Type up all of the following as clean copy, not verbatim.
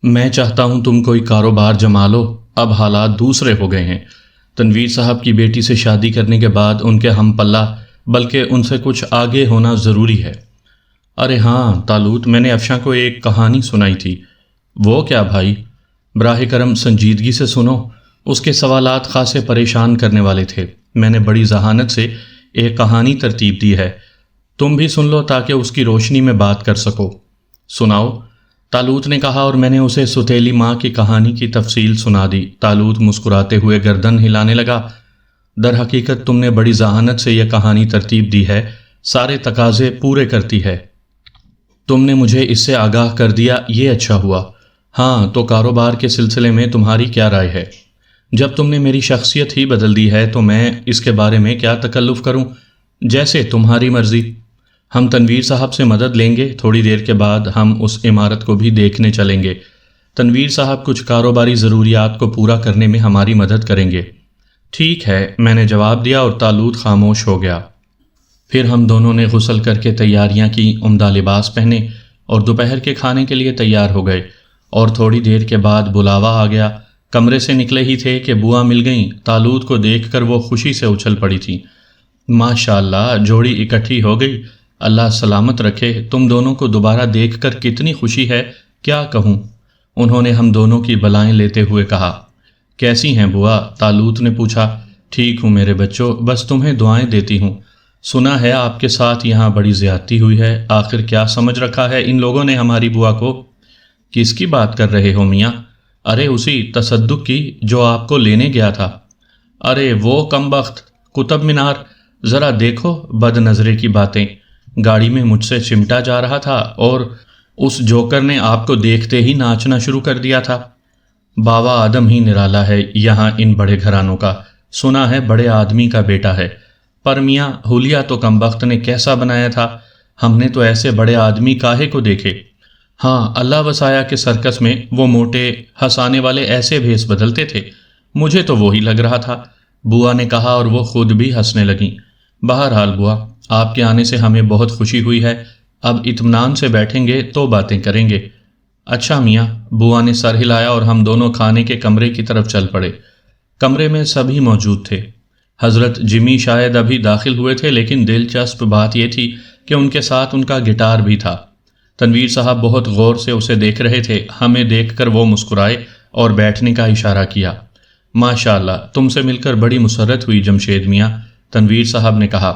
میں چاہتا ہوں تم کوئی کاروبار جما لو، اب حالات دوسرے ہو گئے ہیں۔ تنویر صاحب کی بیٹی سے شادی کرنے کے بعد ان کے ہم پلہ بلکہ ان سے کچھ آگے ہونا ضروری ہے۔ ارے ہاں طالوت، میں نے افشاں کو ایک کہانی سنائی تھی۔ وہ کیا بھائی؟ براہ کرم سنجیدگی سے سنو، اس کے سوالات خاصے پریشان کرنے والے تھے۔ میں نے بڑی ذہانت سے ایک کہانی ترتیب دی ہے، تم بھی سن لو تاکہ اس کی روشنی میں بات کر سکو۔ سناؤ، طالوت نے کہا، اور میں نے اسے ستیلی ماں کی کہانی کی تفصیل سنا دی۔ طالوت مسکراتے ہوئے گردن ہلانے لگا۔ در حقیقت تم نے بڑی ذہانت سے یہ کہانی ترتیب دی ہے، سارے تقاضے پورے کرتی ہے۔ تم نے مجھے اس سے آگاہ کر دیا، یہ اچھا ہوا۔ ہاں تو کاروبار کے سلسلے میں تمہاری کیا رائے ہے؟ جب تم نے میری شخصیت ہی بدل دی ہے تو میں اس کے بارے میں کیا تکلف کروں؟ جیسے تمہاری مرضی۔ ہم تنویر صاحب سے مدد لیں گے، تھوڑی دیر کے بعد ہم اس عمارت کو بھی دیکھنے چلیں گے۔ تنویر صاحب کچھ کاروباری ضروریات کو پورا کرنے میں ہماری مدد کریں گے۔ ٹھیک ہے، میں نے جواب دیا اور طالوت خاموش ہو گیا۔ پھر ہم دونوں نے غسل کر کے تیاریاں کی، عمدہ لباس پہنے اور دوپہر کے کھانے کے لیے تیار ہو گئے، اور تھوڑی دیر کے بعد بلاوا آ گیا۔ کمرے سے نکلے ہی تھے کہ بوا مل گئیں۔ طالوت کو دیکھ کر وہ خوشی سے اچھل پڑی تھیں۔ ماشاءاللہ، جوڑی اکٹھی ہو گئی، اللہ سلامت رکھے، تم دونوں کو دوبارہ دیکھ کر کتنی خوشی ہے، کیا کہوں۔ انہوں نے ہم دونوں کی بلائیں لیتے ہوئے کہا۔ کیسی ہیں بوا؟ طالوت نے پوچھا۔ ٹھیک ہوں میرے بچوں، بس تمہیں دعائیں دیتی ہوں۔ سنا ہے آپ کے ساتھ یہاں بڑی زیادتی ہوئی ہے، آخر کیا سمجھ رکھا ہے ان لوگوں نے ہماری بوا کو؟ کس کی بات کر رہے ہو میاں؟ ارے اسی تصدق کی جو آپ کو لینے گیا تھا۔ ارے وہ کمبخت، قطب مینار، ذرا دیکھو بد نظرے کی باتیں۔ گاڑی میں مجھ سے چمٹا جا رہا تھا اور اس جوکر نے آپ کو دیکھتے ہی ناچنا شروع کر دیا تھا۔ بابا آدم ہی نرالا ہے یہاں ان بڑے گھرانوں کا، سنا ہے بڑے آدمی کا بیٹا ہے، پر میاں حلیہ تو کمبخت نے کیسا بنایا تھا، ہم نے تو ایسے بڑے آدمی کاہے کو دیکھے۔ ہاں اللہ وسایا کہ سرکس میں وہ موٹے ہنسانے والے ایسے بھیس بدلتے تھے، مجھے تو وہی لگ رہا تھا، بوا نے کہا، اور وہ خود بھی ہنسنے لگیں۔ بہرحال بوا، آپ کے آنے سے ہمیں بہت خوشی ہوئی ہے، اب اطمینان سے بیٹھیں گے تو باتیں کریں گے۔ اچھا میاں، بوا نے سر ہلایا اور ہم دونوں کھانے کے کمرے کی طرف چل پڑے۔ کمرے میں سبھی موجود تھے۔ حضرت جمی شاید ابھی داخل ہوئے تھے، لیکن دلچسپ بات یہ تھی کہ ان کے ساتھ ان کا گٹار بھی تھا۔ تنویر صاحب بہت غور سے اسے دیکھ رہے تھے، ہمیں دیکھ کر وہ مسکرائے اور بیٹھنے کا اشارہ کیا۔ ماشاءاللہ، تم سے مل کر بڑی مسرت ہوئی جمشید میاں، تنویر صاحب نے کہا۔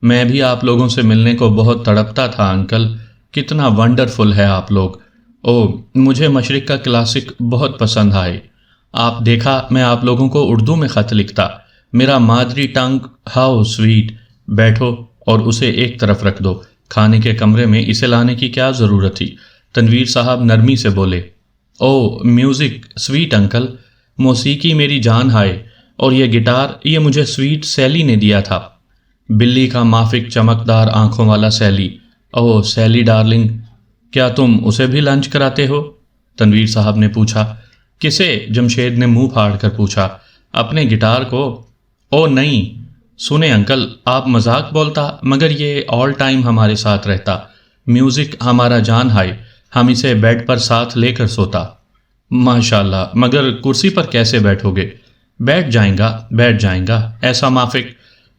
میں بھی آپ لوگوں سے ملنے کو بہت تڑپتا تھا انکل، کتنا ونڈرفل ہے آپ لوگ۔ مجھے مشرق کا کلاسک بہت پسند آئے۔ آپ دیکھا میں آپ لوگوں کو اردو میں خط لکھتا، میرا مادری ٹنگ، ہاؤ سویٹ۔ بیٹھو اور اسے ایک طرف رکھ دو، کھانے کے کمرے میں اسے لانے کی کیا ضرورت تھی؟ تنویر صاحب نرمی سے بولے۔ میوزک سویٹ انکل، موسیقی میری جان ہے، اور یہ گٹار یہ مجھے سویٹ سیلی نے دیا تھا، بلی کا مافک چمکدار آنکھوں والا سیلی۔ سیلی ڈارلنگ، کیا تم اسے بھی لنچ کراتے ہو؟ تنویر صاحب نے پوچھا۔ کسے؟ جمشید نے منہ پھاڑ کر پوچھا۔ اپنے گٹار کو؟ نہیں، سنیں انکل، آپ مذاق بولتا، مگر یہ آل ٹائم ہمارے ساتھ رہتا، میوزک ہمارا جان ہے، ہم اسے بیڈ پر ساتھ لے کر سوتا۔ ماشاءاللہ، مگر کرسی پر کیسے بیٹھو گے؟ بیٹھ جائیں گا، ایسا مافک۔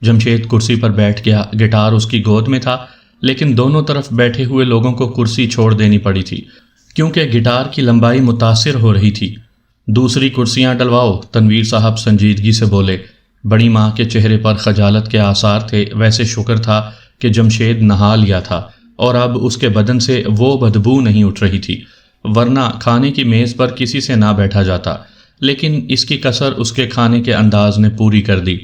جمشید کرسی پر بیٹھ گیا، گٹار اس کی گود میں تھا، لیکن دونوں طرف بیٹھے ہوئے لوگوں کو کرسی چھوڑ دینی پڑی تھی، کیونکہ گٹار کی لمبائی متاثر ہو رہی تھی۔ دوسری کرسیاں ڈلواؤ، تنویر صاحب سنجیدگی سے بولے۔ بڑی ماں کے چہرے پر خجالت کے آثار تھے، ویسے شکر تھا کہ جمشید نہا لیا تھا اور اب اس کے بدن سے وہ بدبو نہیں اٹھ رہی تھی، ورنہ کھانے کی میز پر کسی سے نہ بیٹھا جاتا، لیکن اس کی کسر اس کے کھانے کے انداز نے پوری کر دی۔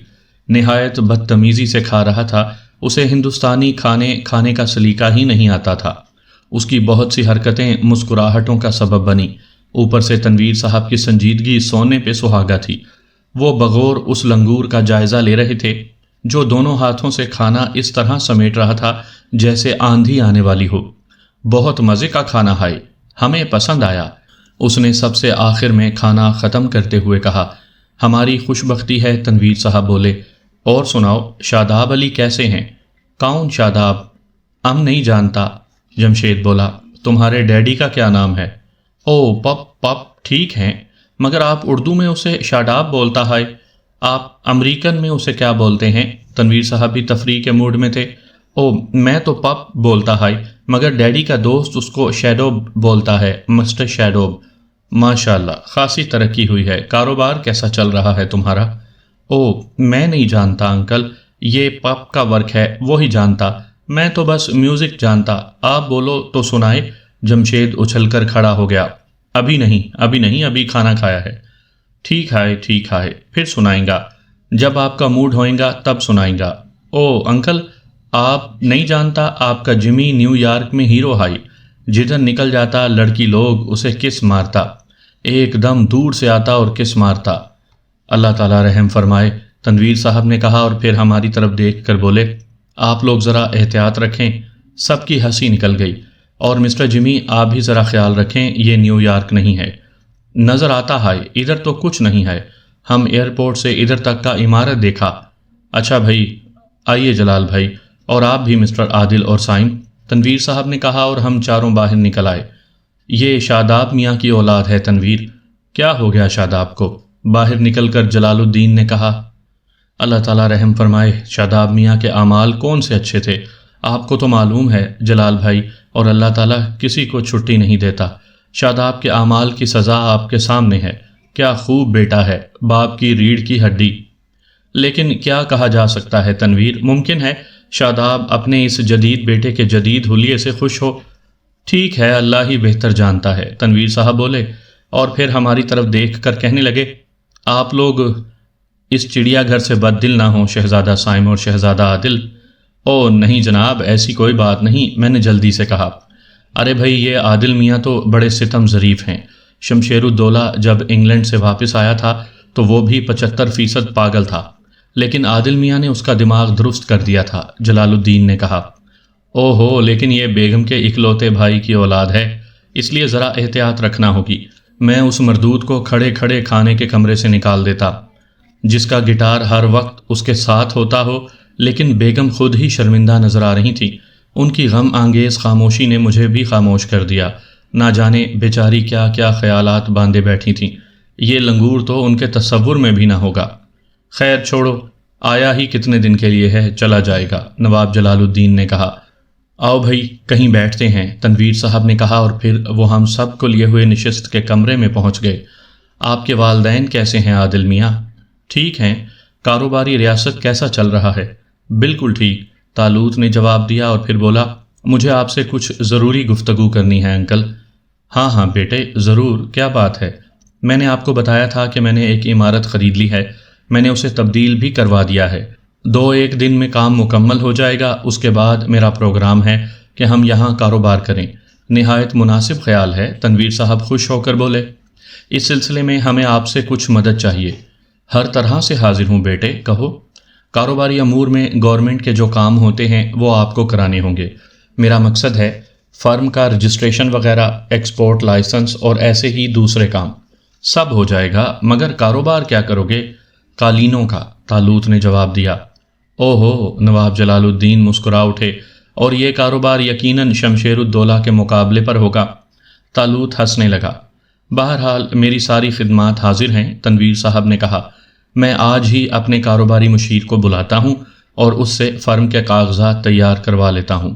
نہایت بدتمیزی سے کھا رہا تھا، اسے ہندوستانی کھانے کا سلیقہ ہی نہیں آتا تھا۔ اس کی بہت سی حرکتیں مسکراہٹوں کا سبب بنی، اوپر سے تنویر صاحب کی سنجیدگی سونے پہ سہاگا تھی۔ وہ بغور اس لنگور کا جائزہ لے رہے تھے جو دونوں ہاتھوں سے کھانا اس طرح سمیٹ رہا تھا جیسے آندھی آنے والی ہو۔ بہت مزے کا کھانا ہے، ہمیں پسند آیا، اس نے سب سے آخر میں کھانا ختم کرتے ہوئے کہا۔ ہماری خوش بختی ہے، تنویر صاحب بولے۔ اور سناؤ، شاداب علی کیسے ہیں؟ کون شاداب؟ نہیں جانتا، جمشید بولا۔ تمہارے ڈیڈی کا کیا نام ہے؟ او پپ پپ ٹھیک ہیں، مگر آپ اردو میں اسے شاداب بولتا ہے، آپ امریکن میں اسے کیا بولتے ہیں؟ تنویر صاحب بھی تفریح کے موڈ میں تھے۔ او میں تو پپ بولتا ہے، مگر ڈیڈی کا دوست اس کو شیڈوب بولتا ہے، مسٹر شیڈوب۔ ماشاء اللہ، خاصی ترقی ہوئی ہے۔ کاروبار کیسا چل رہا ہے تمہارا؟ او میں نہیں جانتا انکل، یہ پپ کا ورک ہے وہی جانتا، میں تو بس میوزک جانتا۔ آپ بولو تو سنائے۔ جمشید اچھل کر کھڑا ہو گیا۔ ابھی نہیں، ابھی کھانا کھایا ہے۔ ٹھیک ہے، پھر سنائیں گا، جب آپ کا موڈ ہوئے گا تب سنائیں گا۔ او انکل، آپ نہیں جانتا، آپ کا جمی نیو یارک میں ہیرو ہے، جدھر نکل جاتا لڑکی لوگ اسے کس مارتا، ایک دم دور سے آتا اور کس مارتا۔ اللہ تعالیٰ رحم فرمائے، تنویر صاحب نے کہا، اور پھر ہماری طرف دیکھ کر بولے، آپ لوگ ذرا احتیاط رکھیں۔ سب کی ہنسی نکل گئی۔ اور مسٹر جمی آپ بھی ذرا خیال رکھیں، یہ نیو یارک نہیں ہے۔ نظر آتا ہے، ادھر تو کچھ نہیں ہے، ہم ایئرپورٹ سے ادھر تک کا عمارت دیکھا۔ اچھا بھائی، آئیے جلال بھائی، اور آپ بھی مسٹر عادل اور سائم، تنویر صاحب نے کہا، اور ہم چاروں باہر نکل آئے۔ یہ شاداب میاں کی اولاد ہے تنویر۔ کیا ہو گیا شاداب کو؟ باہر نکل کر جلال الدین نے کہا۔ اللہ تعالیٰ رحم فرمائے، شاداب میاں کے اعمال کون سے اچھے تھے، آپ کو تو معلوم ہے جلال بھائی، اور اللہ تعالیٰ کسی کو چھٹی نہیں دیتا۔ شاداب کے اعمال کی سزا آپ کے سامنے ہے۔ کیا خوب بیٹا ہے، باپ کی ریڑھ کی ہڈی۔ لیکن کیا کہا جا سکتا ہے تنویر، ممکن ہے شاداب اپنے اس جدید بیٹے کے جدید حلیے سے خوش ہو۔ ٹھیک ہے، اللہ ہی بہتر جانتا ہے، تنویر صاحب بولے، اور پھر ہماری طرف دیکھ کر کہنے لگے، آپ لوگ اس چڑیا گھر سے بد دل نہ ہوں شہزادہ سائم اور شہزادہ عادل۔ او نہیں جناب، ایسی کوئی بات نہیں، میں نے جلدی سے کہا۔ ارے بھائی، یہ عادل میاں تو بڑے ستم ظریف ہیں۔ شمشیر الدولہ جب انگلینڈ سے واپس آیا تھا تو وہ بھی 75% پاگل تھا، لیکن عادل میاں نے اس کا دماغ درست کر دیا تھا، جلال الدین نے کہا۔ او ہو، لیکن یہ بیگم کے اکلوتے بھائی کی اولاد ہے، اس لیے ذرا احتیاط رکھنا ہوگی۔ میں اس مردود کو کھڑے کھڑے کھانے کے کمرے سے نکال دیتا، جس کا گٹار ہر وقت اس کے ساتھ ہوتا ہو، لیکن بیگم خود ہی شرمندہ نظر آ رہی تھی۔ ان کی غم انگیز خاموشی نے مجھے بھی خاموش کر دیا۔ نہ جانے بیچاری کیا کیا خیالات باندھے بیٹھی تھیں، یہ لنگور تو ان کے تصور میں بھی نہ ہوگا۔ خیر چھوڑو، آیا ہی کتنے دن کے لیے ہے، چلا جائے گا، نواب جلال الدین نے کہا۔ آؤ بھائی کہیں بیٹھتے ہیں، تنویر صاحب نے کہا، اور پھر وہ ہم سب کو لیے ہوئے نشست کے کمرے میں پہنچ گئے۔ آپ کے والدین کیسے ہیں عادل میاں؟ ٹھیک ہیں۔ کاروباری ریاست کیسا چل رہا ہے؟ بالکل ٹھیک، طالوت نے جواب دیا، اور پھر بولا، مجھے آپ سے کچھ ضروری گفتگو کرنی ہے انکل۔ ہاں بیٹے ضرور، کیا بات ہے؟ میں نے آپ کو بتایا تھا کہ میں نے ایک عمارت خرید لی ہے، میں نے اسے تبدیل بھی کروا دیا ہے، 2-1 دن میں کام مکمل ہو جائے گا۔ اس کے بعد میرا پروگرام ہے کہ ہم یہاں کاروبار کریں۔ نہایت مناسب خیال ہے، تنویر صاحب خوش ہو کر بولے۔ اس سلسلے میں ہمیں آپ سے کچھ مدد چاہیے۔ ہر طرح سے حاضر ہوں بیٹے، کہو۔ کاروباری امور میں گورنمنٹ کے جو کام ہوتے ہیں وہ آپ کو کرانے ہوں گے۔ میرا مقصد ہے فرم کا رجسٹریشن وغیرہ، ایکسپورٹ لائسنس اور ایسے ہی دوسرے کام، سب ہو جائے گا، مگر کاروبار کیا کرو گے؟ قالینوں کا، طالوت نے جواب دیا۔ او ہو، نواب جلال الدین مسکرا اٹھے، اور یہ کاروبار یقیناً شمشیر الدولہ کے مقابلے پر ہوگا۔ طالوت ہنسنے لگا۔ بہرحال میری ساری خدمات حاضر ہیں، تنویر صاحب نے کہا۔ میں آج ہی اپنے کاروباری مشیر کو بلاتا ہوں اور اس سے فرم کے کاغذات تیار کروا لیتا ہوں۔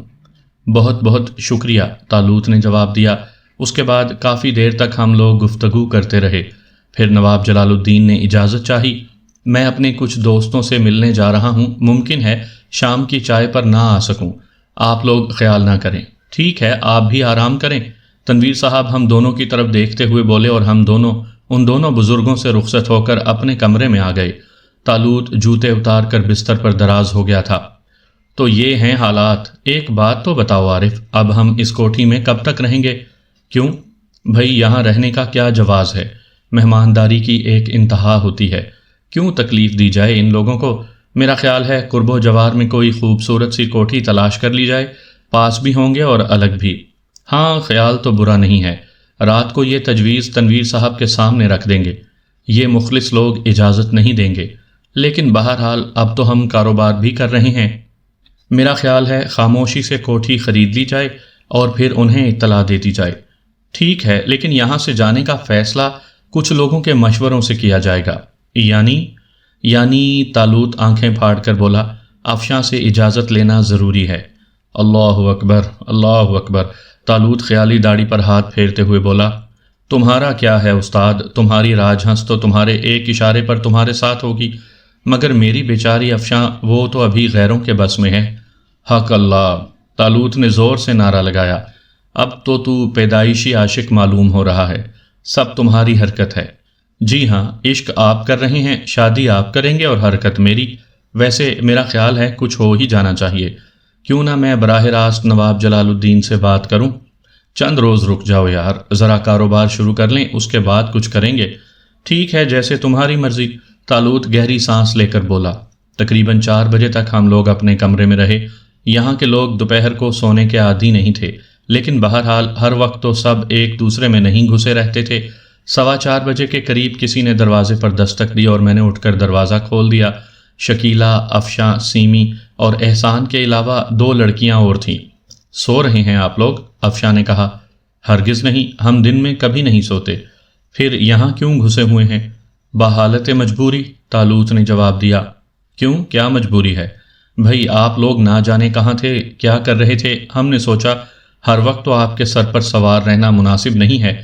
بہت بہت شکریہ، طالوت نے جواب دیا۔ اس کے بعد کافی دیر تک ہم لوگ گفتگو کرتے رہے۔ پھر نواب جلال الدین نے اجازت چاہی۔ میں اپنے کچھ دوستوں سے ملنے جا رہا ہوں، ممکن ہے شام کی چائے پر نہ آ سکوں، آپ لوگ خیال نہ کریں۔ ٹھیک ہے، آپ بھی آرام کریں، تنویر صاحب ہم دونوں کی طرف دیکھتے ہوئے بولے، اور ہم دونوں ان دونوں بزرگوں سے رخصت ہو کر اپنے کمرے میں آ گئے۔ طالوت جوتے اتار کر بستر پر دراز ہو گیا تھا۔ تو یہ ہیں حالات۔ ایک بات تو بتاؤ عارف، اب ہم اس کوٹھی میں کب تک رہیں گے؟ کیوں بھائی، یہاں رہنے کا کیا جواز ہے؟ مہمانداری کی ایک انتہا ہوتی ہے، کیوں تکلیف دی جائے ان لوگوں کو؟ میرا خیال ہے قرب و جوار میں کوئی خوبصورت سی کوٹھی تلاش کر لی جائے، پاس بھی ہوں گے اور الگ بھی۔ ہاں، خیال تو برا نہیں ہے، رات کو یہ تجویز تنویر صاحب کے سامنے رکھ دیں گے، یہ مخلص لوگ اجازت نہیں دیں گے، لیکن بہرحال اب تو ہم کاروبار بھی کر رہے ہیں۔ میرا خیال ہے خاموشی سے کوٹھی خرید لی جائے اور پھر انہیں اطلاع دے دی جائے۔ ٹھیک ہے، لیکن یہاں سے جانے کا فیصلہ کچھ لوگوں کے مشوروں سے کیا جائے گا۔ یعنی طالوت آنکھیں پھاڑ کر بولا، افشاں سے اجازت لینا ضروری ہے۔ اللہ اکبر، اللہ اکبر۔ طالوت خیالی داڑھی پر ہاتھ پھیرتے ہوئے بولا، تمہارا کیا ہے استاد، تمہاری راج ہنس تو تمہارے ایک اشارے پر تمہارے ساتھ ہوگی، مگر میری بیچاری افشاں، وہ تو ابھی غیروں کے بس میں ہے۔ حق اللہ! طالوت نے زور سے نعرہ لگایا، اب تو پیدائشی عاشق معلوم ہو رہا ہے، سب تمہاری حرکت ہے۔ جی ہاں، عشق آپ کر رہے ہیں، شادی آپ کریں گے اور حرکت میری۔ ویسے میرا خیال ہے کچھ ہو ہی جانا چاہیے، کیوں نہ میں براہ راست نواب جلال الدین سے بات کروں؟ چند روز رک جاؤ یار، ذرا کاروبار شروع کر لیں، اس کے بعد کچھ کریں گے۔ ٹھیک ہے، جیسے تمہاری مرضی۔ طالوت گہری سانس لے کر بولا۔ تقریباً 4 بجے تک ہم لوگ اپنے کمرے میں رہے۔ یہاں کے لوگ دوپہر کو سونے کے عادی نہیں تھے، لیکن بہرحال ہر وقت تو سب ایک دوسرے میں نہیں گھسے رہتے تھے۔ 4:15 بجے کے قریب کسی نے دروازے پر دستک دی اور میں نے اٹھ کر دروازہ کھول دیا۔ شکیلہ، افشاں، سیمی اور احسان کے علاوہ 2 لڑکیاں اور تھیں۔ سو رہے ہیں آپ لوگ؟ افشاں نے کہا۔ ہرگز نہیں، ہم دن میں کبھی نہیں سوتے۔ پھر یہاں کیوں گھسے ہوئے ہیں؟ بحالت مجبوری، طالوت نے جواب دیا۔ کیوں، کیا مجبوری ہے؟ بھئی آپ لوگ نہ جانے کہاں تھے، کیا کر رہے تھے، ہم نے سوچا ہر وقت تو آپ کے سر پر سوار رہنا مناسب نہیں ہے،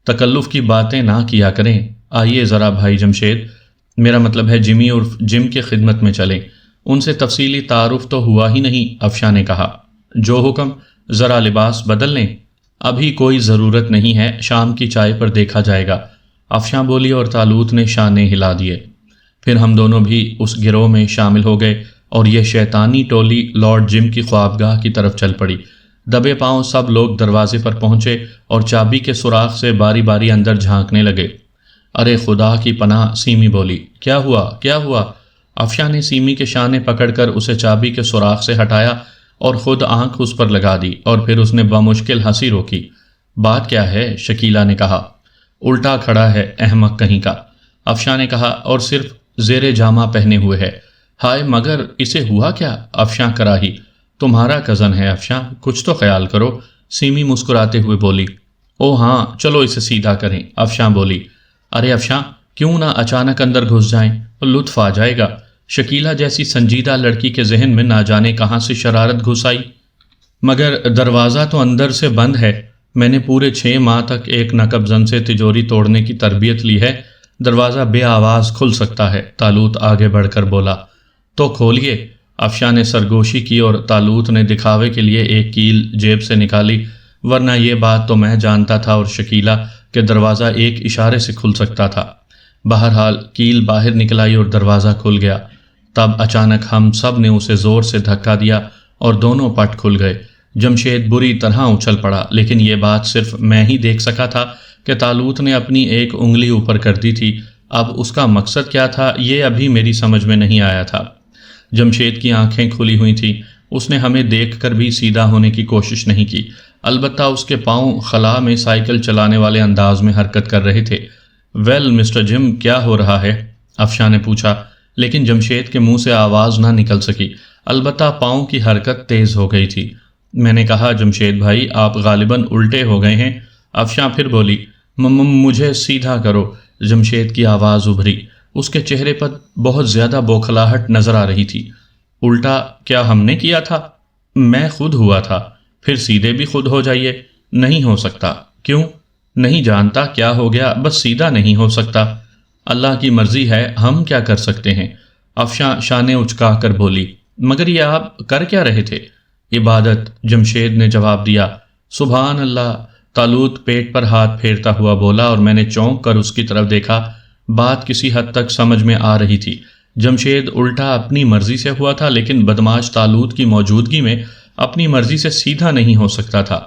تکلف کی باتیں نہ کیا کریں۔ آئیے ذرا بھائی جمشید، میرا مطلب ہے جمی عرف، جم کے خدمت میں چلیں۔ ان سے تفصیلی تعارف تو ہوا ہی نہیں، افشاں نے کہا۔ جو حکم، ذرا لباس بدل لیں۔ ابھی کوئی ضرورت نہیں ہے، شام کی چائے پر دیکھا جائے گا، افشاں بولی اور طالوت نے شانے ہلا دیے۔ پھر ہم دونوں بھی اس گروہ میں شامل ہو گئے اور یہ شیطانی ٹولی لارڈ جم کی خوابگاہ کی طرف چل پڑی۔ دبے پاؤں سب لوگ دروازے پر پہنچے اور چابی کے سوراخ سے باری باری اندر جھانکنے لگے۔ ارے خدا کی پناہ، سیمی بولی، کیا ہوا، کیا ہوا؟ افشاں نے سیمی کے شانے پکڑ کر اسے چابی کے سوراخ سے ہٹایا اور خود آنکھ اس پر لگا دی، اور پھر اس نے بمشکل ہنسی روکی۔ بات کیا ہے؟ شکیلہ نے کہا۔ الٹا کھڑا ہے، احمق کہیں کا، افشاں نے کہا، اور صرف زیر جامہ پہنے ہوئے ہے۔ ہائے مگر اسے ہوا کیا؟ افشاں کراہی۔ تمہارا کزن ہے افشاں، کچھ تو خیال کرو، سیمی مسکراتے ہوئے بولی۔ او ہاں، چلو اسے سیدھا کریں، افشاں بولی۔ ارے افشاں، کیوں نہ اچانک اندر گھس جائیں، لطف آ جائے گا۔ شکیلہ جیسی سنجیدہ لڑکی کے ذہن میں نہ جانے کہاں سے شرارت گھس آئی۔ مگر دروازہ تو اندر سے بند ہے، میں نے پورے 6 ماہ تک ایک نقب زن سے تجوری توڑنے کی تربیت لی ہے، دروازہ بے آواز کھل سکتا ہے، طالوت آگے بڑھ کر بولا۔ تو کھولیے، افشاں نے سرگوشی کی اور طالوت نے دکھاوے کے لیے ایک کیل جیب سے نکالی، ورنہ یہ بات تو میں جانتا تھا اور شکیلہ کہ دروازہ ایک اشارے سے کھل سکتا تھا۔ بہرحال کیل باہر نکل آئی اور دروازہ کھل گیا۔ تب اچانک ہم سب نے اسے زور سے دھکا دیا اور دونوں پٹ کھل گئے۔ جمشید بری طرح اچھل پڑا، لیکن یہ بات صرف میں ہی دیکھ سکا تھا کہ طالوت نے اپنی ایک انگلی اوپر کر دی تھی۔ اب اس کا مقصد کیا تھا، یہ ابھی میری سمجھ میں نہیں آیا تھا۔ جمشید کی آنکھیں کھلی ہوئی تھیں، اس نے ہمیں دیکھ کر بھی سیدھا ہونے کی کوشش نہیں کی، البتہ اس کے پاؤں خلا میں سائیکل چلانے والے انداز میں حرکت کر رہے تھے۔ ویل مسٹر جم، کیا ہو رہا ہے؟ افشاں نے پوچھا، لیکن جمشید کے منہ سے آواز نہ نکل سکی، البتہ پاؤں کی حرکت تیز ہو گئی تھی۔ میں نے کہا، جمشید بھائی، آپ غالباً الٹے ہو گئے ہیں۔ افشاں پھر بولی، مجھے سیدھا کرو۔ جمشید کی آواز ابھری، اس کے چہرے پر بہت زیادہ بوکھلاہٹ نظر آ رہی تھی۔ الٹا کیا ہم نے کیا تھا؟ میں خود ہوا تھا۔ پھر سیدھے بھی خود ہو جائیے۔ نہیں ہو سکتا۔ کیوں؟ نہیں جانتا کیا ہو گیا، بس سیدھا نہیں ہو سکتا۔ اللہ کی مرضی ہے، ہم کیا کر سکتے ہیں؟ افشاں شانے اچکا کر بولی۔ مگر یہ آپ کر کیا رہے تھے؟ عبادت، جمشید نے جواب دیا۔ سبحان اللہ، طالوت پیٹ پر ہاتھ پھیرتا ہوا بولا اور میں نے چونک کر اس کی طرف دیکھا۔ بات کسی حد تک سمجھ میں آ رہی تھی۔ جمشید الٹا اپنی مرضی سے ہوا تھا، لیکن بدماش طالوت کی موجودگی میں اپنی مرضی سے سیدھا نہیں ہو سکتا تھا،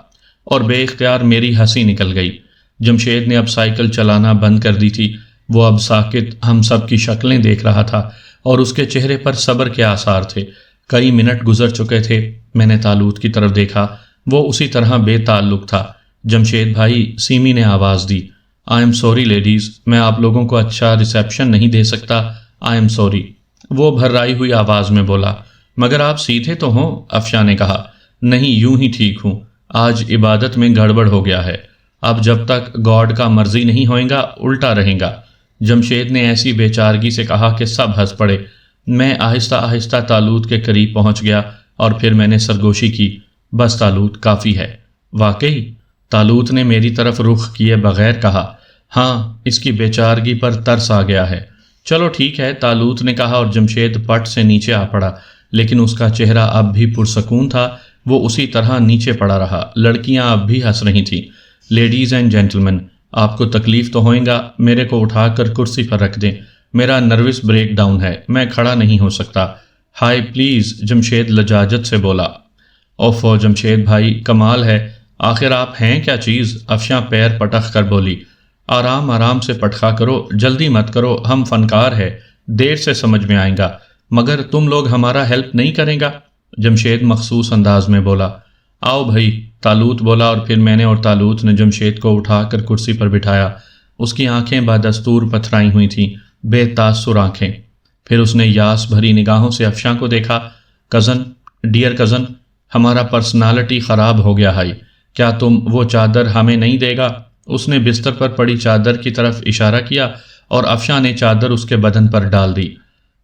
اور بے اختیار میری ہنسی نکل گئی۔ جمشید نے اب سائیکل چلانا بند کر دی تھی، وہ اب ساکت ہم سب کی شکلیں دیکھ رہا تھا اور اس کے چہرے پر صبر کے آثار تھے۔ کئی منٹ گزر چکے تھے، میں نے طالوت کی طرف دیکھا، وہ اسی طرح بے تعلق تھا۔ جمشید بھائی، سیمی نے آواز دی۔ آئی ایم سوری لیڈیز، میں آپ لوگوں کو اچھا ریسیپشن نہیں دے سکتا، آئی ایم سوری، وہ بھرائی ہوئی آواز میں بولا۔ مگر آپ سیدھے تو ہوں، افشاں نے کہا۔ نہیں، یوں ہی ٹھیک ہوں، آج عبادت میں گڑبڑ ہو گیا ہے۔ اب جب تک گاڈ کا مرضی نہیں ہوئے گا الٹا رہیں گا۔ جمشید نے ایسی بے چارگی سے کہا کہ سب ہنس پڑے۔ میں آہستہ آہستہ تالوت کے قریب پہنچ گیا اور پھر میں نے سرگوشی کی، بس تالوت کافی ہے۔ واقعی؟ تالوت نے میری طرف رخ کیے بغیر کہا۔ ہاں، اس کی بے چارگی پر ترس آ گیا ہے۔ چلو ٹھیک ہے، تالوت نے کہا، اور جمشید پٹ سے نیچے آ پڑا، لیکن اس کا چہرہ اب بھی پرسکون تھا۔ وہ اسی طرح نیچے پڑا رہا۔ لڑکیاں اب بھی ہنس رہی تھیں۔ لیڈیز اینڈ جینٹلمین، آپ کو تکلیف تو ہوئے گا، میرے کو اٹھا کر کرسی پر رکھ دیں، میرا نروس بریک ڈاؤن ہے، میں کھڑا نہیں ہو سکتا۔ ہائی پلیز، جمشید لجاجت سے بولا۔ اوفو جمشید بھائی، کمال ہے، آخر آپ ہیں کیا چیز؟ افشاں پیر پٹخ کر بولی۔ آرام آرام سے پٹخا کرو، جلدی مت کرو، ہم فنکار ہے، دیر سے سمجھ میں آئیں گا، مگر تم لوگ ہمارا ہیلپ نہیں کریں گا؟ جمشید مخصوص انداز میں بولا۔ آؤ بھائی، تالوت بولا، اور پھر میں نے اور تالوت نے جمشید کو اٹھا کر کرسی پر بٹھایا۔ اس کی آنکھیں بدستور پتھرائی ہوئی تھیں، بے تاثر آنکھیں۔ پھر اس نے یاس بھری نگاہوں سے افشاں کو دیکھا۔ کزن، ڈیئر کزن، ہمارا پرسنالٹی خراب ہو گیا ہے، کیا تم وہ چادر ہمیں نہیں دے گا؟ اس نے بستر پر پڑی چادر کی طرف اشارہ کیا اور افشاں نے چادر اس کے بدن پر ڈال دی۔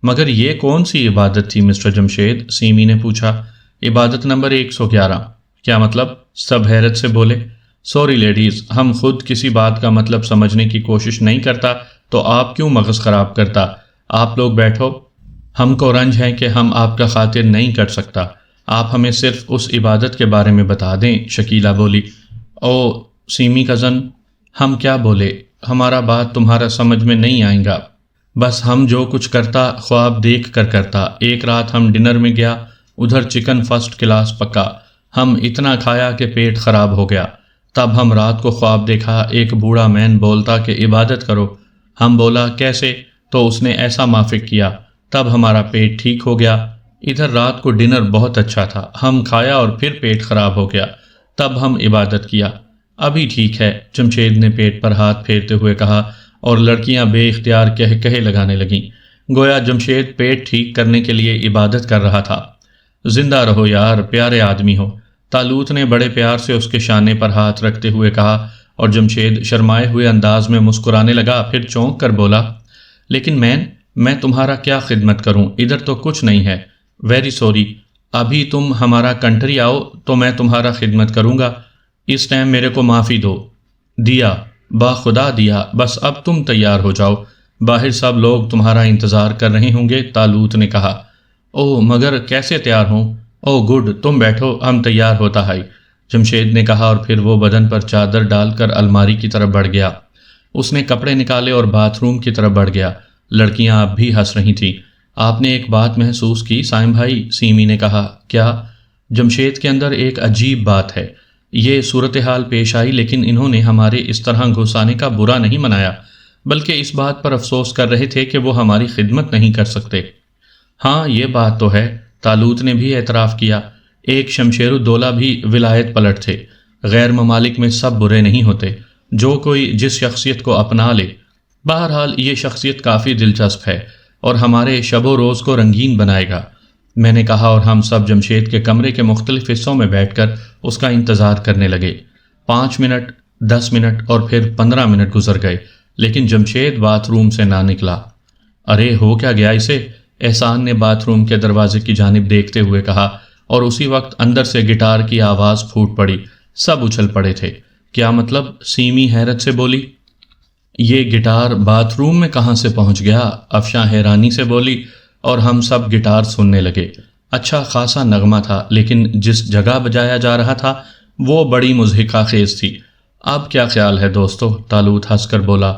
مگر یہ کون سی عبادت تھی مسٹر جمشید؟ سیمی نے پوچھا۔ عبادت نمبر 111۔ کیا مطلب؟ سب حیرت سے بولے۔ سوری لیڈیز، ہم خود کسی بات کا مطلب سمجھنے کی کوشش نہیں کرتا تو آپ کیوں مغز خراب کرتا؟ آپ لوگ بیٹھو، ہم کو رنج ہے کہ ہم آپ کا خاطر نہیں کر سکتا، آپ ہمیں صرف اس عبادت کے بارے میں بتا دیں، شکیلہ بولی۔ او سیمی کزن، ہم کیا بولے، ہمارا بات تمہارا سمجھ میں نہیں آئے گا۔ بس ہم جو کچھ کرتا خواب دیکھ کر کرتا۔ ایک رات ہم ڈنر میں گیا، ادھر چکن فرسٹ کلاس پکا، ہم اتنا کھایا کہ پیٹ خراب ہو گیا۔ تب ہم رات کو خواب دیکھا، ایک بوڑھا مین بولتا کہ عبادت کرو، ہم بولا کیسے، تو اس نے ایسا مافک کیا، تب ہمارا پیٹ ٹھیک ہو گیا۔ ادھر رات کو ڈنر بہت اچھا تھا، ہم کھایا اور پھر پیٹ خراب ہو گیا، تب ہم عبادت کیا۔ ابھی ٹھیک ہے، جمشید نے پیٹ پر ہاتھ پھیرتے ہوئے کہا، اور لڑکیاں بے اختیار کہے لگانے لگیں، گویا جمشید پیٹ ٹھیک کرنے کے لیے عبادت کر رہا تھا۔ زندہ رہو یار، پیارے آدمی ہو، تالوت نے بڑے پیار سے اس کے شانے پر ہاتھ رکھتے ہوئے کہا، اور جمشید شرمائے ہوئے انداز میں مسکرانے لگا، پھر چونک کر بولا، لیکن میں تمہارا کیا خدمت کروں، ادھر تو کچھ نہیں ہے۔ ویری سوری، ابھی تم ہمارا کنٹری آؤ تو میں تمہارا خدمت کروں گا، اس ٹائم میرے کو معافی دو۔ دیا، باخدا دیا، بس اب تم تیار ہو جاؤ، باہر سب لوگ تمہارا انتظار کر رہے ہوں گے، تالوت نے کہا۔ او مگر کیسے تیار ہوں؟ او گڈ، تم بیٹھو، ہم تیار ہوتا ہے، جمشید نے کہا، اور پھر وہ بدن پر چادر ڈال کر الماری کی طرف بڑھ گیا۔ اس نے کپڑے نکالے اور باتھ روم کی طرف بڑھ گیا۔ لڑکیاں اب بھی ہنس رہی تھیں۔ آپ نے ایک بات محسوس کی سائم بھائی؟ سیمی نے کہا۔ کیا؟ جمشید کے اندر ایک عجیب بات ہے، یہ صورتحال پیش آئی لیکن انہوں نے ہمارے اس طرح گھسانے کا برا نہیں منایا، بلکہ اس بات پر افسوس کر رہے تھے کہ وہ ہماری خدمت نہیں کر سکتے۔ ہاں یہ بات تو ہے، تالوت نے بھی اعتراف کیا، ایک شمشیر الدولہ بھی ولایت پلٹ تھے۔ غیر ممالک میں سب برے نہیں ہوتے، جو کوئی جس شخصیت کو اپنا لے۔ بہرحال یہ شخصیت کافی دلچسپ ہے اور ہمارے شب و روز کو رنگین بنائے گا، میں نے کہا، اور ہم سب جمشید کے کمرے کے مختلف حصوں میں بیٹھ کر اس کا انتظار کرنے لگے۔ 5 منٹ، 10 منٹ اور پھر 15 منٹ گزر گئے، لیکن جمشید باتھ روم سے نہ نکلا۔ ارے ہو کیا گیا اسے؟ احسان نے باتھ روم کے دروازے کی جانب دیکھتے ہوئے کہا، اور اسی وقت اندر سے گٹار کی آواز پھوٹ پڑی۔ سب اچھل پڑے تھے۔ کیا مطلب؟ سیمی حیرت سے بولی۔ یہ گٹار باتھ روم میں کہاں سے پہنچ گیا؟ افشاں حیرانی سے بولی، اور ہم سب گٹار سننے لگے۔ اچھا خاصا نغمہ تھا، لیکن جس جگہ بجایا جا رہا تھا وہ بڑی مضحکہ خیز تھی۔ اب کیا خیال ہے دوستو؟ تالوت ہنس کر بولا۔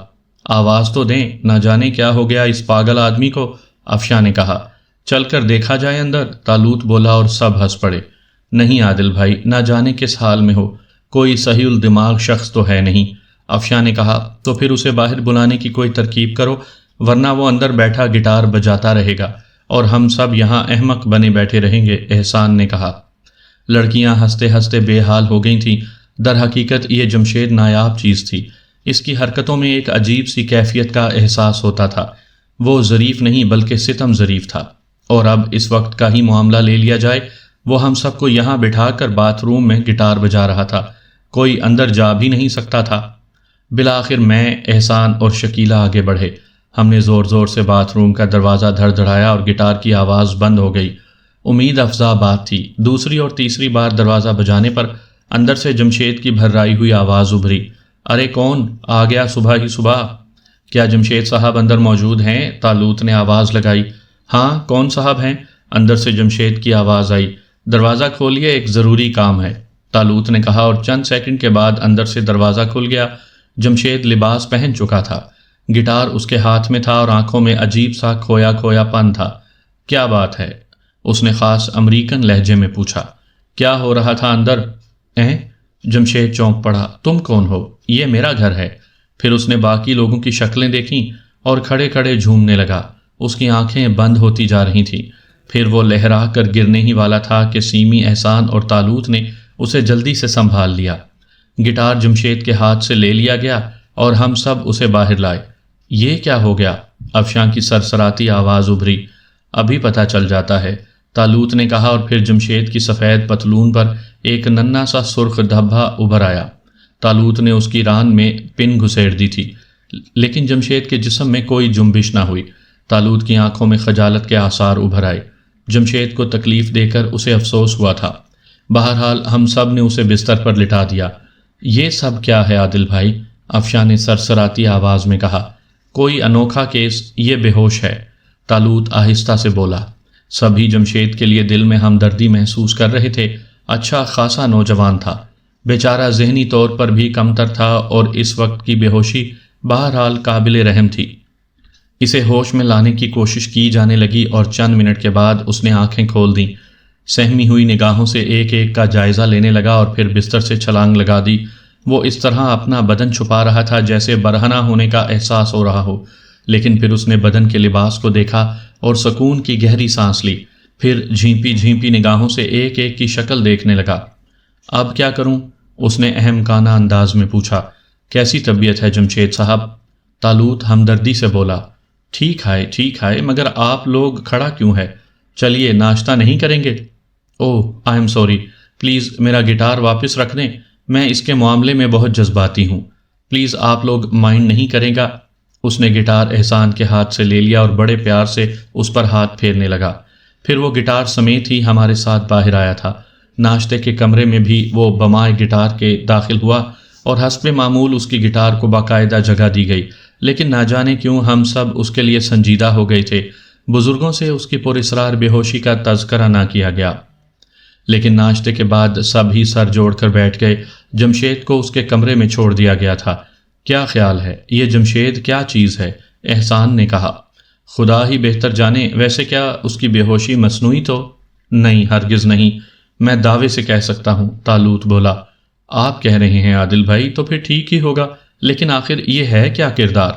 آواز تو دیں، نہ جانے کیا ہو گیا اس پاگل آدمی کو، افشاں نے کہا۔ چل کر دیکھا جائے اندر، تالوت بولا، اور سب ہنس پڑے۔ نہیں عادل بھائی، نہ جانے کس حال میں ہو، کوئی صحیح الدماغ شخص تو ہے نہیں، افشاں نے کہا۔ تو پھر اسے باہر بلانے کی کوئی ترکیب کرو، ورنہ وہ اندر بیٹھا گٹار بجاتا رہے گا اور ہم سب یہاں احمق بنے بیٹھے رہیں گے، احسان نے کہا۔ لڑکیاں ہنستے ہنستے بے حال ہو گئی تھیں۔ در حقیقت یہ جمشید نایاب چیز تھی، اس کی حرکتوں میں ایک عجیب سی کیفیت کا احساس ہوتا تھا۔ وہ ظریف نہیں بلکہ ستم ظریف تھا، اور اب اس وقت کا ہی معاملہ لے لیا جائے، وہ ہم سب کو یہاں بٹھا کر باتھ روم میں گٹار بجا رہا تھا۔ کوئی اندر جا بھی نہیں سکتا تھا۔ بالآخر میں، احسان اور شکیلہ آگے بڑھے۔ ہم نے زور زور سے باتھ روم کا دروازہ دھڑ دھڑایا اور گٹار کی آواز بند ہو گئی۔ امید افزا بات تھی۔ دوسری اور تیسری بار دروازہ بجانے پر اندر سے جمشید کی بھررائی ہوئی آواز ابھری، ارے کون آ گیا صبح ہی صبح؟ کیا جمشید صاحب اندر موجود ہیں؟ طالوت نے آواز لگائی۔ ہاں، کون صاحب ہیں؟ اندر سے جمشید کی آواز آئی۔ دروازہ کھولیے، ایک ضروری کام ہے، طالوت نے کہا، اور چند سیکنڈ کے بعد اندر سے دروازہ کھل گیا۔ جمشید لباس پہن چکا تھا، گٹار اس کے ہاتھ میں تھا اور آنکھوں میں عجیب سا کھویا کھویا پن تھا۔ کیا بات ہے؟ اس نے خاص امریکن لہجے میں پوچھا۔ کیا ہو رہا تھا اندر؟ جمشید چونک پڑا۔ تم کون ہو؟ یہ میرا گھر ہے۔ پھر اس نے باقی لوگوں کی شکلیں دیکھیں اور کھڑے کھڑے جھومنے لگا۔ اس کی آنکھیں بند ہوتی جا رہی تھیں۔ پھر وہ لہرا کر گرنے ہی والا تھا کہ سیمی، احسان اور طالوت نے اسے جلدی سے سنبھال لیا۔ گٹار جمشید کے ہاتھ سے لے لیا گیا اور ہم سب اسے باہر لائے۔ یہ کیا ہو گیا؟ افشاں کی سرسراتی آواز ابھری۔ ابھی پتہ چل جاتا ہے، طالوت نے کہا، اور پھر جمشید کی سفید پتلون پر ایک ننھا سا سرخ دھبا ابھر آیا۔ طالوت نے اس کی ران میں پن گھسیڑ دی تھی، لیکن جمشید کے جسم میں کوئی جنبش نہ ہوئی۔ طالوت کی آنکھوں میں خجالت کے آثار ابھر آئے۔ جمشید کو تکلیف دے کر اسے افسوس ہوا تھا۔ بہرحال ہم سب نے اسے بستر پر لٹا دیا۔ یہ سب کیا ہے عادل بھائی؟ افشاں نے سرسراتی آواز میں کہا۔ کوئی انوکھا کیس، یہ بے ہوش ہے، طالوت آہستہ سے بولا۔ سبھی جمشید کے لیے دل میں ہمدردی محسوس کر رہے تھے۔ اچھا خاصا نوجوان تھا، بیچارہ ذہنی طور پر بھی کمتر تھا، اور اس وقت کی بے ہوشی بہرحال قابل رحم تھی۔ اسے ہوش میں لانے کی کوشش کی جانے لگی اور چند منٹ کے بعد اس نے آنکھیں کھول دیں۔ سہمی ہوئی نگاہوں سے ایک ایک کا جائزہ لینے لگا اور پھر بستر سے چھلانگ لگا دی۔ وہ اس طرح اپنا بدن چھپا رہا تھا جیسے برہنہ ہونے کا احساس ہو رہا ہو، لیکن پھر اس نے بدن کے لباس کو دیکھا اور سکون کی گہری سانس لی۔ پھر جھیپی جھیپی نگاہوں سے ایک ایک کی شکل دیکھنے لگا۔ اب کیا کروں؟ اس نے اہم کانہ انداز میں پوچھا۔ کیسی طبیعت ہے جمشید صاحب؟ طالوت ہمدردی سے بولا۔ ٹھیک ہے، مگر آپ لوگ کھڑا کیوں ہے؟ چلیے، ناشتہ نہیں کریں گے؟ اوہ، آئی ایم سوری، پلیز میرا گٹار واپس رکھ دیں، میں اس کے معاملے میں بہت جذباتی ہوں، پلیز آپ لوگ مائنڈ نہیں کریں گا؟ اس نے گٹار احسان کے ہاتھ سے لے لیا اور بڑے پیار سے اس پر ہاتھ پھیرنے لگا۔ پھر وہ گٹار سمیت ہی ہمارے ساتھ باہر آیا تھا۔ ناشتے کے کمرے میں بھی وہ بمائے گٹار کے داخل ہوا اور حسب معمول اس کی گٹار کو باقاعدہ جگہ دی گئی، لیکن نہ جانے کیوں ہم سب اس کے لیے سنجیدہ ہو گئے تھے۔ بزرگوں سے اس کی پراسرار بے ہوشی کا تذکرہ نہ کیا گیا، لیکن ناشتے کے بعد سب ہی سر جوڑ کر بیٹھ گئے۔ جمشید کو اس کے کمرے میں چھوڑ دیا گیا تھا۔ کیا خیال ہے، یہ جمشید کیا چیز ہے؟ احسان نے کہا۔ خدا ہی بہتر جانے، ویسے کیا اس کی بے ہوشی مصنوعی تو نہیں؟ ہرگز نہیں، میں دعوے سے کہہ سکتا ہوں، طالوت بولا۔ آپ کہہ رہے ہیں عادل بھائی، تو پھر ٹھیک ہی ہوگا، لیکن آخر یہ ہے کیا کردار؟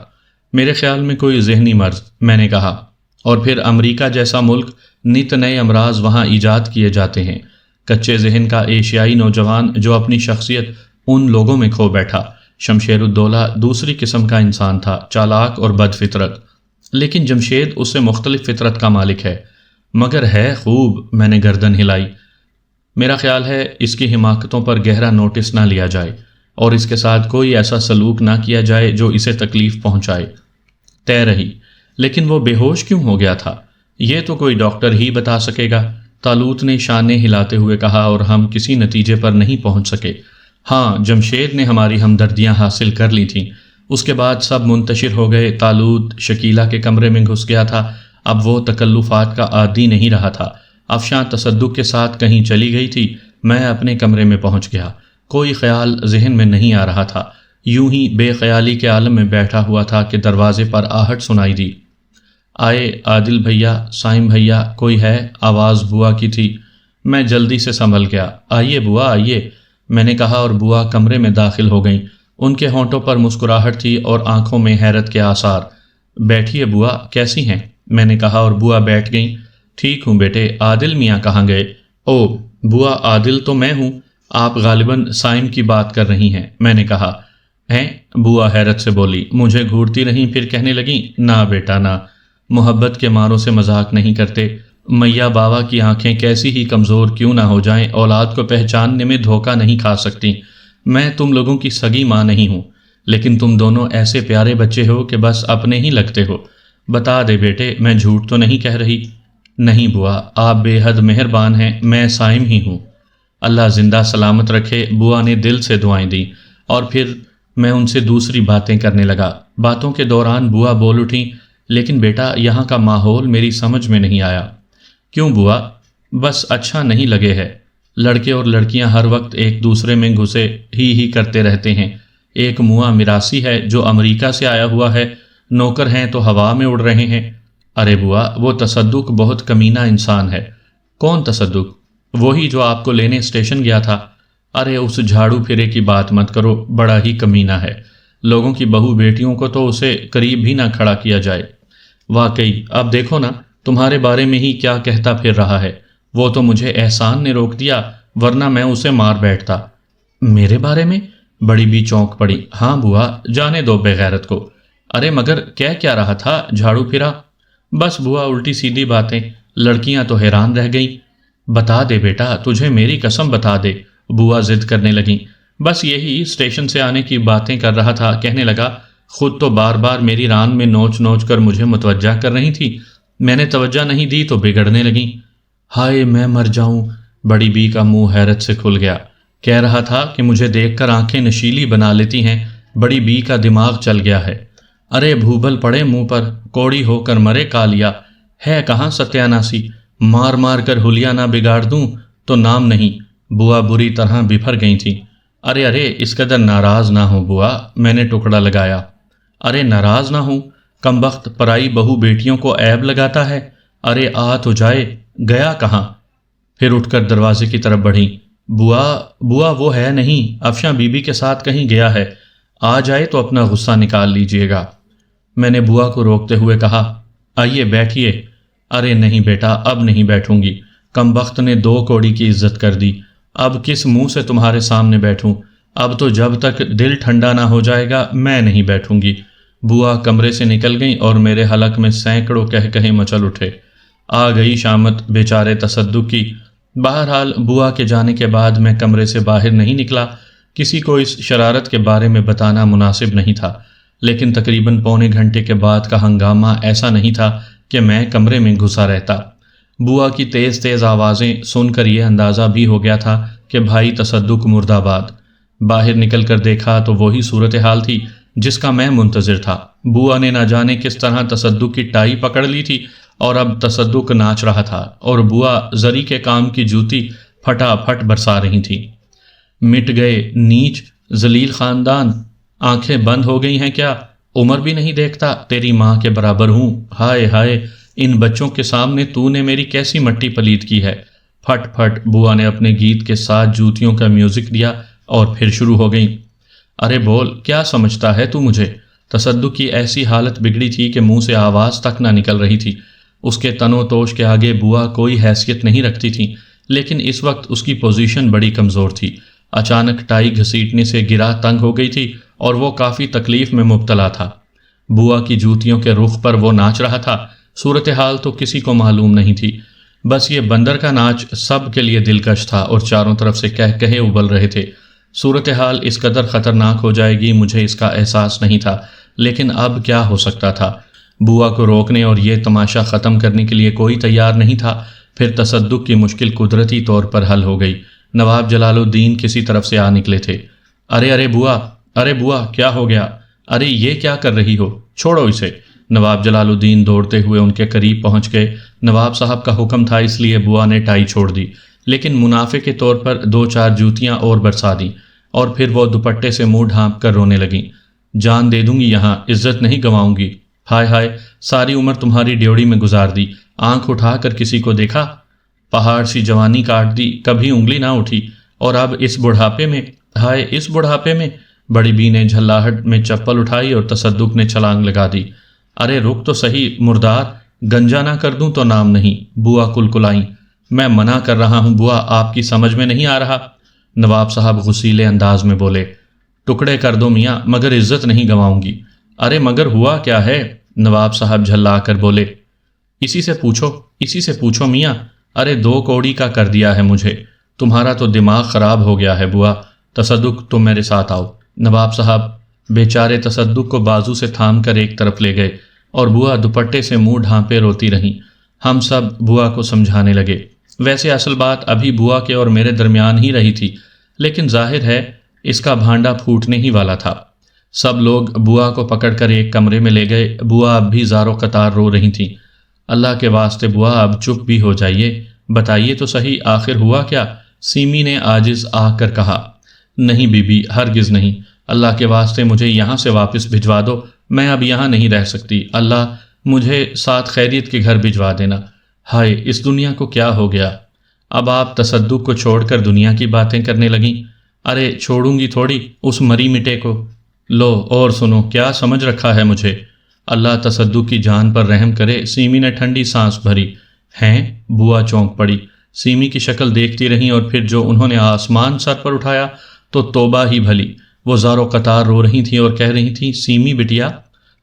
میرے خیال میں کوئی ذہنی مرض، میں نے کہا، اور پھر امریکہ جیسا ملک، نت نئے امراض وہاں ایجاد کیے جاتے ہیں۔ کچے ذہن کا ایشیائی نوجوان جو اپنی شخصیت ان لوگوں میں کھو بیٹھا۔ شمشیر الدولہ دوسری قسم کا انسان تھا، چالاک اور بد فطرت، لیکن جمشید اس سے مختلف فطرت کا مالک ہے، مگر ہے خوب۔ میں نے گردن ہلائی۔ میرا خیال ہے اس کی حماقتوں پر گہرا نوٹس نہ لیا جائے اور اس کے ساتھ کوئی ایسا سلوک نہ کیا جائے جو اسے تکلیف پہنچائے۔ طے رہی، لیکن وہ بے ہوش کیوں ہو گیا تھا؟ یہ تو کوئی ڈاکٹر ہی بتا سکے گا، طالوت نے شانے ہلاتے ہوئے کہا، اور ہم کسی نتیجے پر نہیں پہنچ سکے۔ ہاں، جمشید نے ہماری ہمدردیاں حاصل کر لی تھیں۔ اس کے بعد سب منتشر ہو گئے۔ طالوت شکیلہ کے کمرے میں گھس گیا تھا، اب وہ تکلفات کا عادی نہیں رہا تھا۔ افشاں تصدق کے ساتھ کہیں چلی گئی تھی۔ میں اپنے کمرے میں پہنچ گیا۔ کوئی خیال ذہن میں نہیں آ رہا تھا، یوں ہی بے خیالی کے عالم میں بیٹھا ہوا تھا کہ دروازے پر آہٹ سنائی دی۔ آئے عادل بھیا، سائم بھیا، کوئی ہے؟ آواز بوا کی تھی۔ میں جلدی سے سنبھل گیا۔ آئیے بوا، آئیے، میں نے کہا، اور بوا کمرے میں داخل ہو گئیں۔ ان کے ہونٹوں پر مسکراہٹ تھی اور آنکھوں میں حیرت کے آثار۔ بیٹھیے بوا، کیسی ہیں؟ میں نے کہا، اور بوا بیٹھ گئیں۔ ٹھیک ہوں بیٹے، عادل میاں کہاں گئے؟ او بوا، عادل تو میں ہوں، آپ غالباً سائم کی بات کر رہی ہیں، میں نے کہا۔ ہیں؟ بوا حیرت سے بولی، مجھے گھورتی رہیں، پھر کہنے لگیں، نہ بیٹا نہ، محبت کے ماروں سے مذاق نہیں کرتے۔ میاں باوا کی آنکھیں کیسی ہی کمزور کیوں نہ ہو جائیں، اولاد کو پہچاننے میں دھوکہ نہیں کھا سکتی۔ میں تم لوگوں کی سگی ماں نہیں ہوں، لیکن تم دونوں ایسے پیارے بچے ہو کہ بس اپنے ہی لگتے ہو۔ بتا دے بیٹے، میں جھوٹ تو نہیں کہہ رہی؟ نہیں بوا، آپ بے حد مہربان ہیں، میں صائم ہی ہوں۔ اللہ زندہ سلامت رکھے، بوا نے دل سے دعائیں دیں، اور پھر میں ان سے دوسری باتیں کرنے لگا۔ باتوں کے دوران بوا بول اٹھیں، لیکن بیٹا یہاں کا ماحول میری سمجھ میں نہیں آیا۔ کیوں بوا؟ بس اچھا نہیں لگے ہے۔ لڑکے اور لڑکیاں ہر وقت ایک دوسرے میں گھسے ہی کرتے رہتے ہیں۔ ایک موا میراثی ہے جو امریکہ سے آیا ہوا ہے، نوکر ہیں تو ہوا میں اڑ رہے ہیں۔ ارے بوا، وہ تصدق بہت کمینہ انسان ہے۔ کون تصدق؟ وہی جو آپ کو لینے اسٹیشن گیا تھا۔ ارے اس جھاڑو پھرے کی بات مت کرو، بڑا ہی کمینہ ہے۔ لوگوں کی بہو بیٹیوں کو تو اسے قریب بھی نہ کھڑا کیا جائے۔ واقعی، اب دیکھو نا تمہارے بارے میں ہی کیا کہتا پھر رہا ہے۔ وہ تو مجھے احسان نے روک دیا، ورنہ میں اسے مار بیٹھتا۔ میرے بارے میں؟ بڑی بھی چونک پڑی۔ ہاں بوا، جانے دو بغیرت کو۔ ارے مگر کہہ کیا رہا تھا جھاڑو پھرا؟ بس بوا الٹی سیدھی باتیں۔ لڑکیاں تو حیران رہ گئیں۔ بتا دے بیٹا، تجھے میری قسم بتا دے، بوا ضد کرنے لگیں۔ بس یہی اسٹیشن سے آنے کی باتیں کر رہا تھا، کہنے لگا خود تو بار بار میری ران میں نوچ نوچ کر مجھے متوجہ کر رہی تھی، میں نے توجہ نہیں دی تو بگڑنے لگیں۔ ہائے میں مر جاؤں! بڑی بی کا منہ حیرت سے کھل گیا۔ کہہ رہا تھا کہ مجھے دیکھ کر آنکھیں نشیلی بنا لیتی ہیں، بڑی بی کا دماغ چل گیا ہے۔ ارے بھوبل پڑے منہ پر، کوڑی ہو کر مرے کالیا، ہے کہاں ستیہ ناسی؟ مار مار کر حلیہ نہ بگاڑ دوں تو نام نہیں۔ بوا بری طرح بفر گئی تھی۔ ارے ارے اس قدر ناراض نہ ہو بوا، میں نے ٹکڑا لگایا۔ ارے ناراض نہ ہوں؟ کمبخت پرائی بہو بیٹیوں کو عیب لگاتا ہے۔ ارے آ تو جائے، گیا کہاں؟ پھر اٹھ کر دروازے کی طرف بڑھی۔ بوا وہ ہے نہیں، افشاں بی بی کے ساتھ کہیں گیا ہے، آ جائے تو اپنا غصہ نکال لیجئے گا۔ میں نے بوا کو روکتے ہوئے کہا، آئیے بیٹھیے۔ ارے نہیں بیٹا، اب نہیں بیٹھوں گی، کمبخت نے 2 کوڑی کی عزت کر دی، اب کس منہ سے تمہارے سامنے بیٹھوں؟ اب تو جب تک دل ٹھنڈا نہ ہو جائے گا میں نہیں بیٹھوں گی۔ بوا کمرے سے نکل گئیں اور میرے حلق میں سینکڑوں کہے مچل اٹھے۔ آ گئی شامت بیچارے تصدق کی۔ بہرحال بوا کے جانے کے بعد میں کمرے سے باہر نہیں نکلا۔ کسی کو اس شرارت کے بارے میں بتانا مناسب نہیں تھا، لیکن تقریباً پونے گھنٹے کے بعد کا ہنگامہ ایسا نہیں تھا کہ میں کمرے میں گھسا رہتا۔ بوا کی تیز تیز آوازیں سن کر یہ اندازہ بھی ہو گیا تھا کہ بھائی تصدق مرد آباد۔ باہر نکل کر دیکھا تو وہی صورتحال تھی جس کا میں منتظر تھا۔ بوا نے نہ جانے کس طرح تصدق کی ٹائی پکڑ لی تھی، اور اب تصدق ناچ رہا تھا اور بوا زری کے کام کی جوتی پھٹا پھٹ برسا رہی تھی۔ مٹ گئے نیچ ذلیل خاندان، آنکھیں بند ہو گئی ہیں کیا؟ عمر بھی نہیں دیکھتا، تیری ماں کے برابر ہوں۔ ہائے ہائے، ان بچوں کے سامنے تو نے میری کیسی مٹی پلید کی ہے۔ پھٹ پھٹ بوا نے اپنے گیت کے ساتھ جوتیوں کا میوزک دیا اور پھر شروع ہو گئیں۔ ارے بول، کیا سمجھتا ہے تو مجھے؟ تصدق کی ایسی حالت بگڑی تھی کہ منہ سے آواز تک نہ نکل رہی تھی۔ اس کے تن و توش کے آگے بوا کوئی حیثیت نہیں رکھتی تھی، لیکن اس وقت اس کی پوزیشن بڑی کمزور تھی۔ اچانک ٹائی گھسیٹنے سے گرہ تنگ ہو گئی تھی اور وہ کافی تکلیف میں مبتلا تھا۔ بوا کی جوتیوں کے رخ پر وہ ناچ رہا تھا۔ صورتحال تو کسی کو معلوم نہیں تھی، بس یہ بندر کا ناچ سب کے لیے دلکش تھا اور چاروں طرف سے کہے ابل رہے تھے۔ صورتحال اس قدر خطرناک ہو جائے گی مجھے اس کا احساس نہیں تھا، لیکن اب کیا ہو سکتا تھا؟ بوا کو روکنے اور یہ تماشا ختم کرنے کے لیے کوئی تیار نہیں تھا۔ پھر تصدق کی مشکل قدرتی طور پر حل ہو گئی۔ نواب جلال الدین کسی طرف سے آ نکلے تھے۔ ارے بوا کیا ہو گیا؟ ارے یہ کیا کر رہی ہو؟ چھوڑو اسے۔ نواب جلال الدین دوڑتے ہوئے ان کے قریب پہنچ گئے۔ نواب صاحب کا حکم تھا، اس لیے بوا نے ٹائی چھوڑ دی، لیکن منافع کے طور پر 2-4 جوتیاں اور برسا دیں، اور پھر وہ دوپٹے سے منہ ڈھانپ کر رونے لگیں۔ جان دے دوں گی یہاں، عزت نہیں گنواؤں گی۔ ہائے ہائے، ساری عمر تمہاری ڈیوڑی میں گزار دی، آنکھ اٹھا کر کسی کو دیکھا؟ پہاڑ سی جوانی کاٹ دی، کبھی انگلی نہ اٹھی، اور اب اس بڑھاپے میں؟ ہائے اس بڑھاپے میں! بڑی بی نے جھلاہٹ میں چپل اٹھائی اور تصدق نے چھلانگ لگا دی۔ ارے رک تو صحیح مردار، گنجا نہ کر دوں تو نام نہیں۔ بوا کلکلائیں۔ میں منع کر رہا ہوں بوا، آپ کی سمجھ میں نہیں آ رہا؟ نواب صاحب غصیلے انداز میں بولے۔ ٹکڑے کر دو میاں، مگر عزت نہیں گنواؤں گی۔ ارے مگر ہوا کیا ہے؟ نواب صاحب جھلا کر بولے۔ اسی سے پوچھو میاں۔ ارے 2 کوڑی کا کر دیا ہے مجھے۔ تمہارا تو دماغ خراب ہو گیا ہے بوا، تصدق تم میرے ساتھ آؤ۔ نواب صاحب بیچارے تصدق کو بازو سے تھام کر ایک طرف لے گئے اور بوا دوپٹے سے منہ ڈھانپے روتی رہیں۔ ہم سب بوا کو سمجھانے لگے۔ ویسے اصل بات ابھی بوا کے اور میرے درمیان ہی رہی تھی، لیکن ظاہر ہے اس کا بھانڈا پھوٹنے ہی والا تھا۔ سب لوگ بوا کو پکڑ کر ایک کمرے میں لے گئے۔ بوا اب بھی زار و قطار رو رہی تھیں۔ اللہ کے واسطے بوا اب چپ بھی ہو جائیے، بتائیے تو صحیح آخر ہوا کیا؟ سیمی نے عاجز آ کر کہا۔ نہیں بی بی، ہرگز نہیں، اللہ کے واسطے مجھے یہاں سے واپس بھجوا دو، میں اب یہاں نہیں رہ سکتی، اللہ مجھے ساتھ خیریت کے گھر بھجوا دینا۔ ہائے اس دنیا کو کیا ہو گیا؟ اب آپ تصدق کو چھوڑ کر دنیا کی باتیں کرنے لگیں؟ ارے چھوڑوں گی تھوڑی اس مری مٹے کو۔ لو اور سنو کیا سمجھ رکھا ہے مجھے، اللہ تصدق کی جان پر رحم کرے۔ سیمی نے ٹھنڈی سانس بھری۔ ہیں؟ بوا چونک پڑی، سیمی کی شکل دیکھتی رہیں اور پھر جو انہوں نے آسمان سر پر اٹھایا تو توبہ ہی بھلی، وہ زار و قطار رو رہی تھیں اور کہہ رہی تھیں، سیمی بٹیا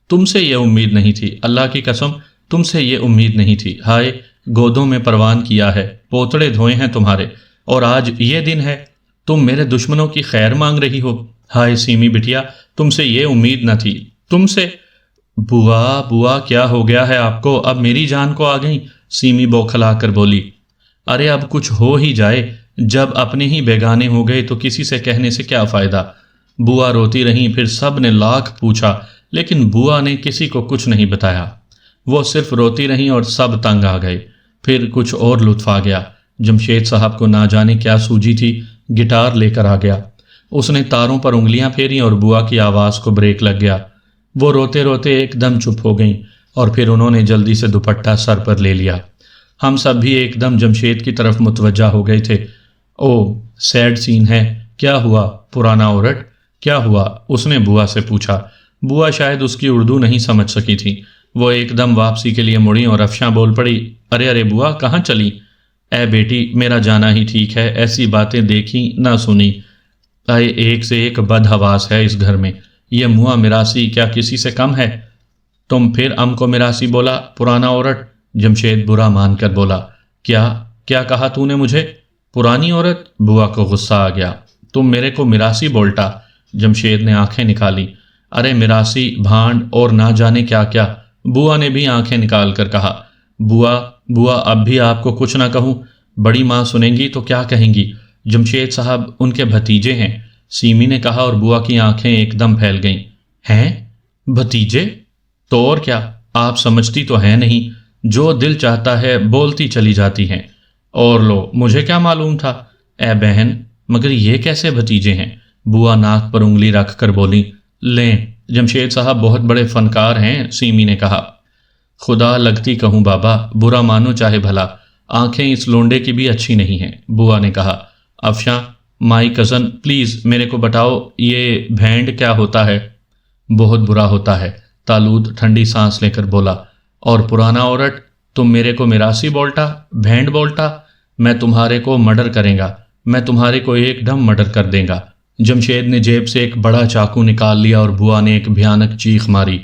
تم سے یہ امید نہیں تھی، اللہ کی قسم تم سے یہ امید نہیں تھی۔ ہائے گودوں میں پروان کیا ہے، پوتڑے دھوئے ہیں تمہارے، اور آج یہ دن ہے تم میرے دشمنوں کی خیر مانگ رہی ہو۔ ہائے سیمی بٹیا تم سے یہ امید نہ تھی، تم سے۔ بوا کیا ہو گیا ہے آپ کو؟ اب میری جان کو آ گئیں؟ سیمی بوکھلا کر بولی۔ ارے اب کچھ ہو ہی جائے، جب اپنے ہی بیگانے ہو گئے تو کسی سے کہنے سے کیا فائدہ؟ بوا روتی رہیں، پھر سب نے لاکھ پوچھا لیکن بوا نے کسی کو کچھ نہیں بتایا۔ وہ صرف روتی رہیں اور سب تنگ آ گئے۔ پھر کچھ اور لطف آ گیا۔ جمشید صاحب کو نہ جانے کیا سوجی تھی، گٹار لے کر آ گیا۔ اس نے تاروں پر انگلیاں پھیری اور بوا کی آواز کو بریک لگ گیا۔ وہ روتے روتے ایک دم چپ ہو گئیں اور پھر انہوں نے جلدی سے دوپٹہ سر پر لے لیا۔ ہم سب بھی ایک دم جمشید کی طرف متوجہ ہو گئے تھے۔ او سیڈ سین ہے، کیا ہوا پرانا عورت، کیا ہوا؟ اس نے بوا سے پوچھا۔ بوا شاید اس کی اردو نہیں سمجھ سکی تھی، وہ ایک دم واپسی کے لیے مڑی اور افشاں بول پڑی، ارے بوا کہاں چلی؟ اے بیٹی میرا جانا ہی ٹھیک ہے، ایسی باتیں دیکھی نہ سنی۔ اے ایک سے ایک بد حواس ہے اس گھر میں، یہ موا میراسی کیا کسی سے کم ہے؟ تم پھر کو میراسی بولا پرانا عورت؟ جمشید برا مان کر بولا، کیا کہا تو نے مجھے؟ پرانی عورت؟ بوا کو غصہ آ گیا۔ تم میرے کو میراسی بولتا؟ جمشید نے آنکھیں نکالی۔ ارے میراسی، بھانڈ اور نہ جانے کیا کیا۔ بوا نے بھی آنکھیں نکال کر کہا۔ بوا اب بھی آپ کو کچھ نہ کہوں؟ بڑی ماں سنیں گی تو کیا کہیں گی؟ جمشید صاحب ان کے بھتیجے ہیں، سیمی نے کہا اور بوا کی آنکھیں ایک دم پھیل گئیں۔ ہیں؟ بھتیجے؟ تو اور کیا، آپ سمجھتی تو ہیں نہیں، جو دل چاہتا ہے بولتی چلی جاتی ہیں۔ اور لو مجھے کیا معلوم تھا؟ اے بہن مگر یہ کیسے بھتیجے ہیں؟ بوا ناک پر انگلی رکھ کر بولی۔ لیں جمشید صاحب بہت بڑے فنکار ہیں، سیمی نے کہا۔ خدا لگتی کہوں بابا، برا مانو چاہے بھلا، آنکھیں اس لونڈے کی بھی اچھی نہیں ہیں، بوا نے کہا۔ افشاں مائی کزن پلیز میرے کو بتاؤ یہ بھینڈ کیا ہوتا ہے؟ بہت برا ہوتا ہے، تالود ٹھنڈی سانس لے کر بولا۔ اور پرانا عورت تم میرے کو میراسی بولتا، بھینڈ بولتا؟ میں تمہارے کو مرڈر کریں گا، میں تمہارے کو ایک دم مرڈر کر دیں گا۔ جمشید نے جیب سے ایک بڑا چاقو نکال لیا اور بوا نے ایک بھیانک چیخ ماری۔